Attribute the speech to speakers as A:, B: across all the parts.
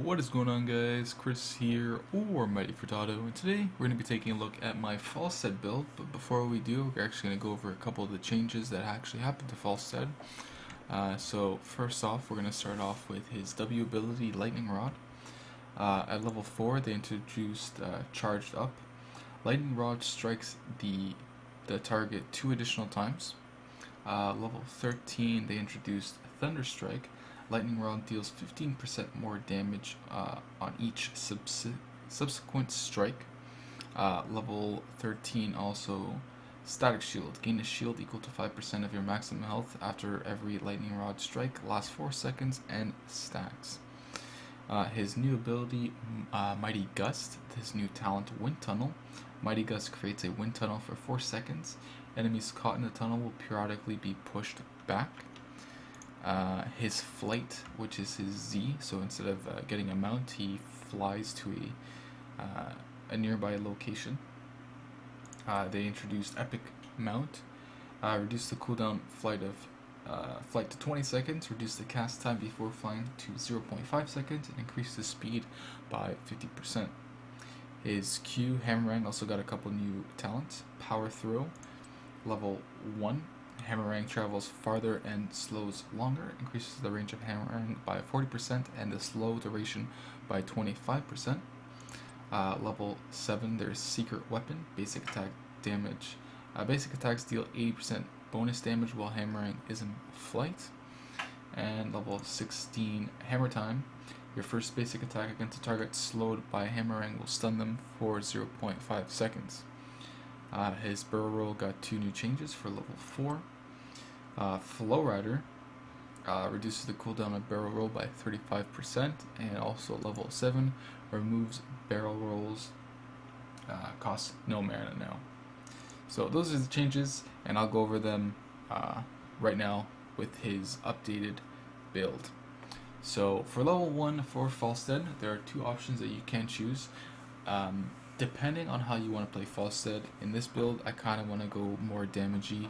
A: What is going on, guys? Chris here, or Mighty Furtado, and today we're going to be taking a look at my Falstad build. But before we do, we're actually going to go over a couple of the changes that actually happened to Falstad. So first off, we're going to start off with his W ability, Lightning Rod. At level 4, they introduced Charged Up. Lightning Rod strikes the target 2 additional times. Level 13, they introduced Thunder Strike. Lightning Rod deals 15% more damage on each subsequent strike. Level 13 also Static Shield. Gain a shield equal to 5% of your maximum health after every Lightning Rod strike, lasts 4 seconds, and stacks. His new ability, Mighty Gust. His new talent, Wind Tunnel. Mighty Gust creates a wind tunnel for 4 seconds. Enemies caught in the tunnel will periodically be pushed back. His flight, which is his Z, so instead of getting a mount, he flies to a nearby location. They introduced Epic Mount, reduce the cooldown flight to 20 seconds, reduce the cast time before flying to 0.5 seconds, and increase the speed by 50%. His Q, Hammerang, also got a couple new talents. Power Throw, level 1. Hammerang travels farther and slows longer, increases the range of Hammerang by 40% and the slow duration by 25%. Level 7, there's Secret Weapon, basic attack damage. Basic attacks deal 80% bonus damage while Hammerang is in flight. And level 16, Hammer Time. Your first basic attack against a target slowed by Hammerang will stun them for 0.5 seconds. His Barrel Roll got 2 new changes for level 4. Flow Rider reduces the cooldown of Barrel Roll by 35%, and also level 7 removes Barrel Rolls, costs no mana now. So those are the changes, and I'll go over them right now with his updated build. So for level 1 for Falstad, there are 2 options that you can choose. Depending on how you want to play Falstad, in this build I kind of want to go more damagey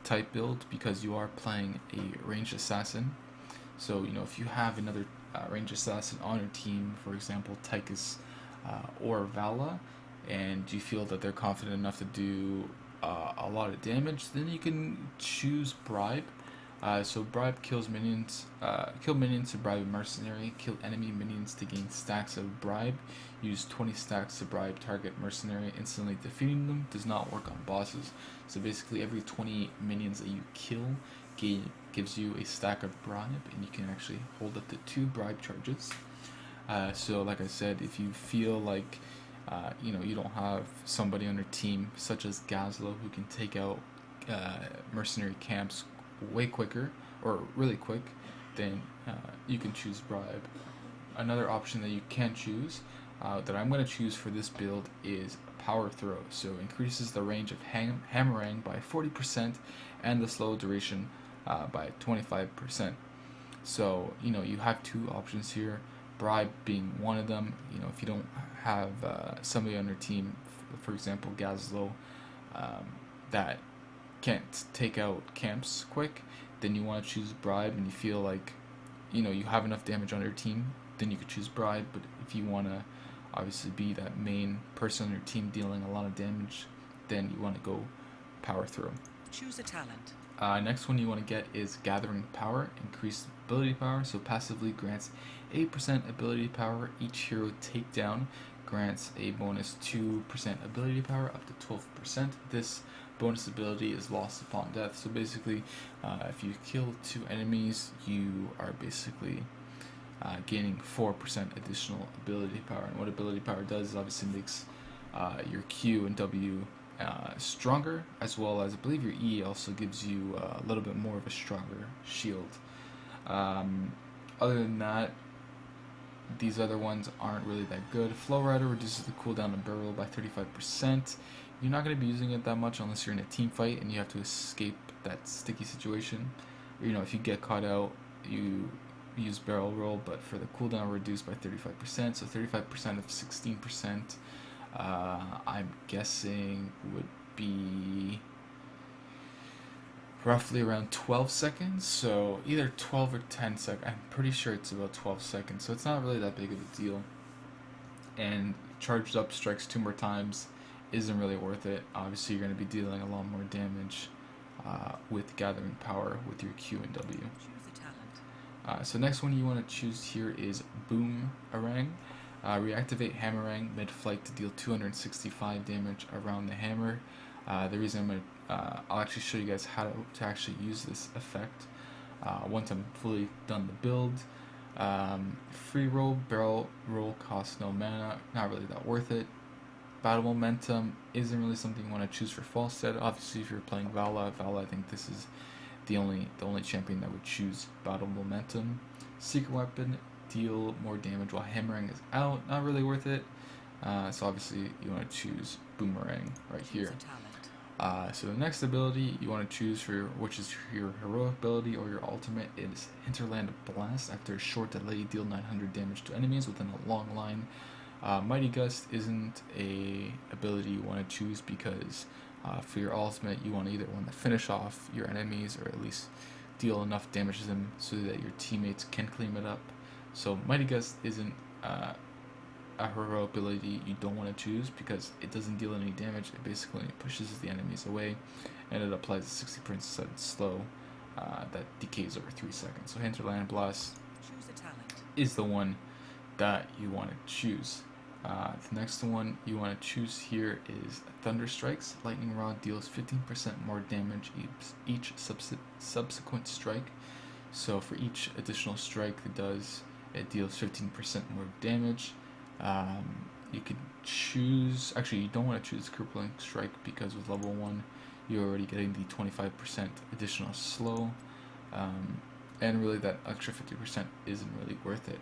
A: type build because you are playing a ranged assassin. So if you have another ranged assassin on your team, for example Tychus or Vala, and you feel that they're confident enough to do a lot of damage, then you can choose Bribe. So Bribe kills minions, kill minions to bribe a mercenary, kill enemy minions to gain stacks of bribe, use 20 stacks to bribe target mercenary, instantly defeating them. Does not work on bosses. So basically every 20 minions that you kill gives you a stack of bribe, and you can actually hold up to 2 bribe charges. So like I said, if you feel like you don't have somebody on your team such as Gazlo who can take out mercenary camps way quicker or really quick, then you can choose Bribe. Another option that you can choose that I'm going to choose for this build is Power Throw. So increases the range of Hammerang by 40% and the slow duration by 25%. So you have 2 options here, Bribe being one of them. If you don't have somebody on your team, for example Gazlo, that can't take out camps quick, then you want to choose Bribe, and you feel like you have enough damage on your team, then you could choose Bribe. But if you want to obviously be that main person on your team dealing a lot of damage, then you want to go Power Throw.
B: Choose a talent.
A: Next one you want to get is Gathering Power, increased ability power, so passively grants 8% ability power. Each hero takedown grants a bonus 2% ability power up to 12%. This bonus ability is lost upon death. So basically, if you kill 2 enemies, you are basically gaining 4% additional ability power. And what ability power does is obviously makes your Q and W stronger, as well as I believe your E also gives you a little bit more of a stronger shield. Other than that, these other ones aren't really that good. Flow Rider reduces the cooldown of Barrel by 35%. You're not going to be using it that much unless you're in a team fight and you have to escape that sticky situation. If you get caught out, you use Barrel Roll, but for the cooldown reduced by 35%, so 35% of 16%, I'm guessing would be roughly around 12 seconds, so either 12 or 10 seconds. I'm pretty sure it's about 12 seconds, so it's not really that big of a deal. And charged up strikes 2 more times isn't really worth it. Obviously, you're going to be dealing a lot more damage with gathering power with your Q and W. So next one you want to choose here is Boomerang. Reactivate Hammerang mid-flight to deal 265 damage around the hammer. The reason I'm going to, I'll actually show you guys how to actually use this effect once I'm fully done the build. Free roll, barrel roll costs no mana, not really that worth it. Battle momentum isn't really something you want to choose for Falstad. Obviously, if you're playing Vala, I think this is the only champion that would choose battle momentum. Secret weapon, deal more damage while hammering is out, not really worth it. So obviously you want to choose Boomerang right here. So the next ability you want to choose for which is your heroic ability or your ultimate is Hinterland Blast. After a short delay, deal 900 damage to enemies within a long line. Mighty Gust isn't a ability you want to choose because for your ultimate you want to either want to finish off your enemies or at least deal enough damage to them so that your teammates can clean it up. So Mighty Gust isn't a heroic ability you don't want to choose because it doesn't deal any damage. It basically pushes the enemies away and it applies a 60% slow that decays over 3 seconds. So Hinterland Blast is the one that you want to choose. The next one you want to choose here is Thunder Strikes. Lightning Rod deals 15% more damage each subsequent strike. So for each additional strike it deals 15% more damage. You could choose, actually you don't want to choose Crippling Strike because with level 1 you're already getting the 25% additional slow, and really that extra 50% isn't really worth it.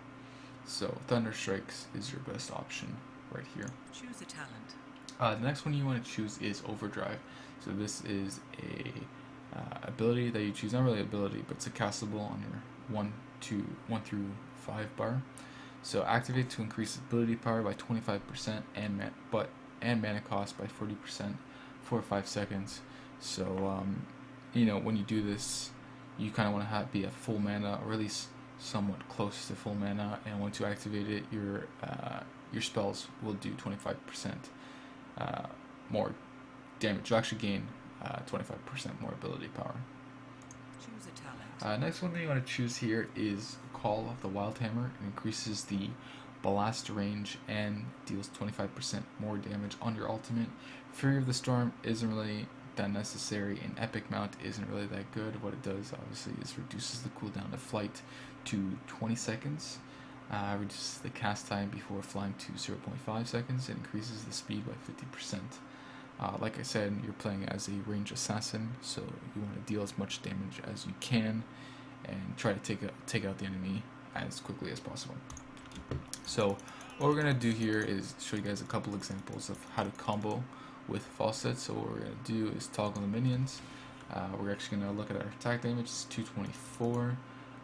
A: So Thunder Strikes is your best option right here.
B: Choose a talent.
A: The next one you want to choose is Overdrive. So this is a ability that you choose, not really ability, but it's a castable on your 1 through 5 bar. So activate to increase ability power by 25% and mana cost by 40% for 5 seconds. So when you do this, you kind of want to be at full mana or at least somewhat close to full mana, and once you activate it, your spells will do 25% more damage. You'll actually gain 25% more ability power.
B: Choose a talent.
A: Next one that you want to choose here is Call of the Wild Hammer. It increases the blast range and deals 25% more damage on your ultimate. Fury of the Storm isn't really that necessary, and Epic Mount isn't really that good. What it does obviously is reduces the cooldown of flight to 20 seconds, reduces the cast time before flying to 0.5 seconds, and increases the speed by 50%. Like I said, you're playing as a range assassin, so you want to deal as much damage as you can and try to take out the enemy as quickly as possible. So what we're going to do here is show you guys a couple examples of how to combo with Falstad. So what we're going to do is toggle the minions. We're actually going to look at our attack damage, it's 224,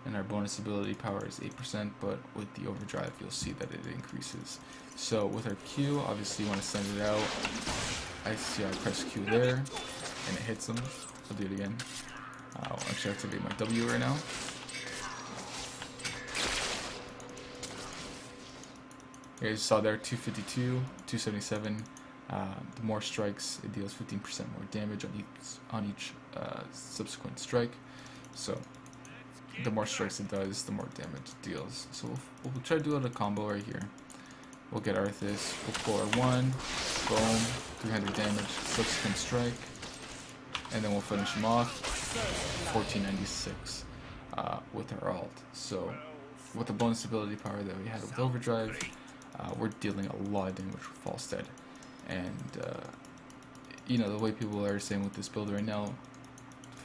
A: and our bonus ability power is 8%, but with the overdrive you'll see that it increases. So with our Q, obviously you want to send it out. I press Q there, and it hits them. I'll do it again. I'll actually activate my W right now. You guys saw there 252, 277. The more strikes, it deals 15% more damage on each subsequent strike. So the more strikes it does, the more damage it deals. So we'll try to do a combo right here. We'll get Arthas, we'll pull our 1, boom, 300 damage, subsequent strike, and then we'll finish him off, 1496 with our ult. So with the bonus ability power that we had with Overdrive, we're dealing a lot of damage with Falstad. And the way people are saying with this build right now,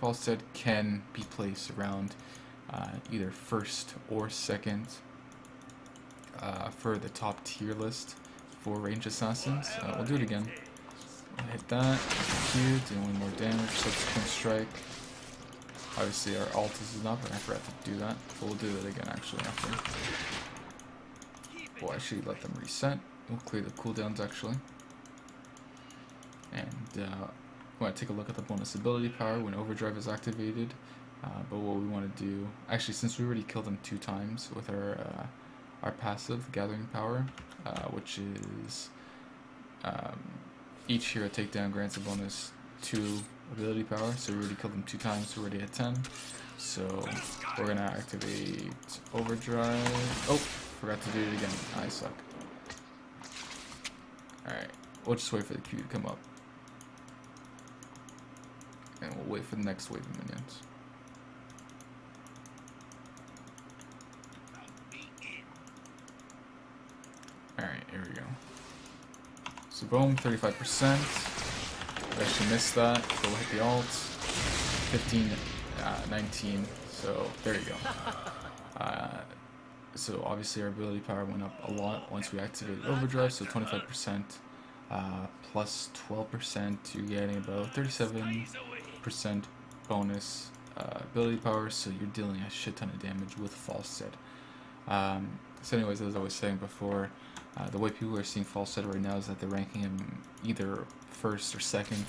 A: Falstad can be placed around either first or second for the top tier list for range assassins. We'll do it again. We'll hit that, Q, dealing more damage, subsequent strike. Obviously our ult is enough, and I forgot to do that, but we'll do it again actually after. We'll actually let them reset. We'll clear the cooldowns actually. And want to take a look at the bonus ability power when overdrive is activated. But what we want to do, actually, since we already killed him 2 times with our passive, gathering power, which is each hero takedown grants a bonus 2 ability power. So we already killed him 2 times, so we're already at 10. So we're gonna activate overdrive. Oh, forgot to do it again. I suck. Alright, we'll just wait for the queue to come up. And we'll wait for the next wave of minions. Alright, here we go. So boom, 35%. We actually missed that, so we'll hit the alt. 15, 19, so there you go. So obviously our ability power went up a lot once we activated overdrive, so 25% plus 12%, you're getting about 37% bonus ability power, so you're dealing a shit ton of damage with Falstad. So anyways, as I was saying before, the way people are seeing Falstad right now is that they're ranking him either first or second.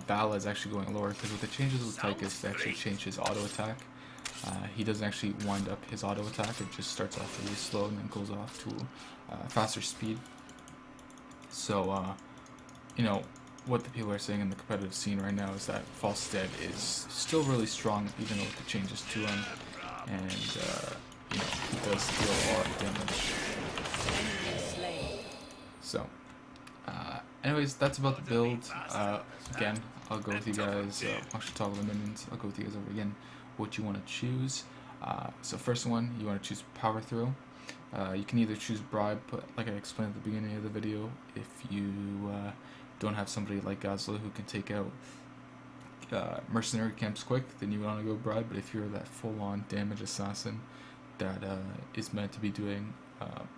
A: Vala is actually going lower because with the changes with Tychus, they actually changed his auto attack. He doesn't actually wind up his auto attack, it just starts off really slow and then goes off to faster speed. So, you know, what the people are saying in the competitive scene right now is that Falstad is still really strong even with the changes to him, and you know, he does deal a lot of damage. So, anyways, that's about the build. Again, I'll go with you guys, once you toggle the minions, I'll go with you guys over again what you want to choose. So first one, you want to choose power throw. You can either choose bribe, but like I explained at the beginning of the video, if you don't have somebody like Gazla who can take out mercenary camps quick, then you want to go bribe. But if you're that full-on damage assassin that is meant to be doing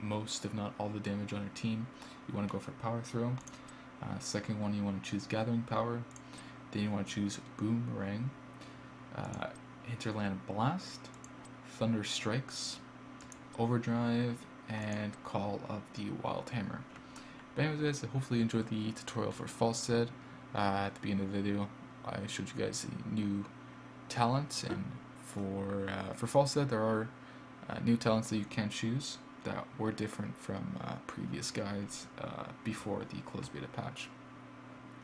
A: most, if not all, the damage on your team, you want to go for power throw. Second one, you want to choose gathering power. Then you want to choose boomerang, hinterland blast, thunder strikes, overdrive, and call of the wild hammer. But anyways, guys, hopefully you enjoyed the tutorial for Falstad. At the beginning of the video, I showed you guys the new talents, and for Falstad, there are new talents that you can choose that were different from previous guides before the closed beta patch.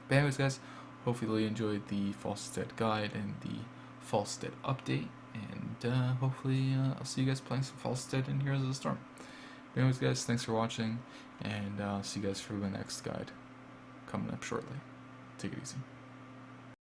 A: But anyways, guys, hopefully you enjoyed the Falstad guide and the Falstad update, and hopefully I'll see you guys playing some Falstad in Heroes of the Storm. But anyways, guys, thanks for watching, and I'll see you guys for the next guide coming up shortly. Take it easy.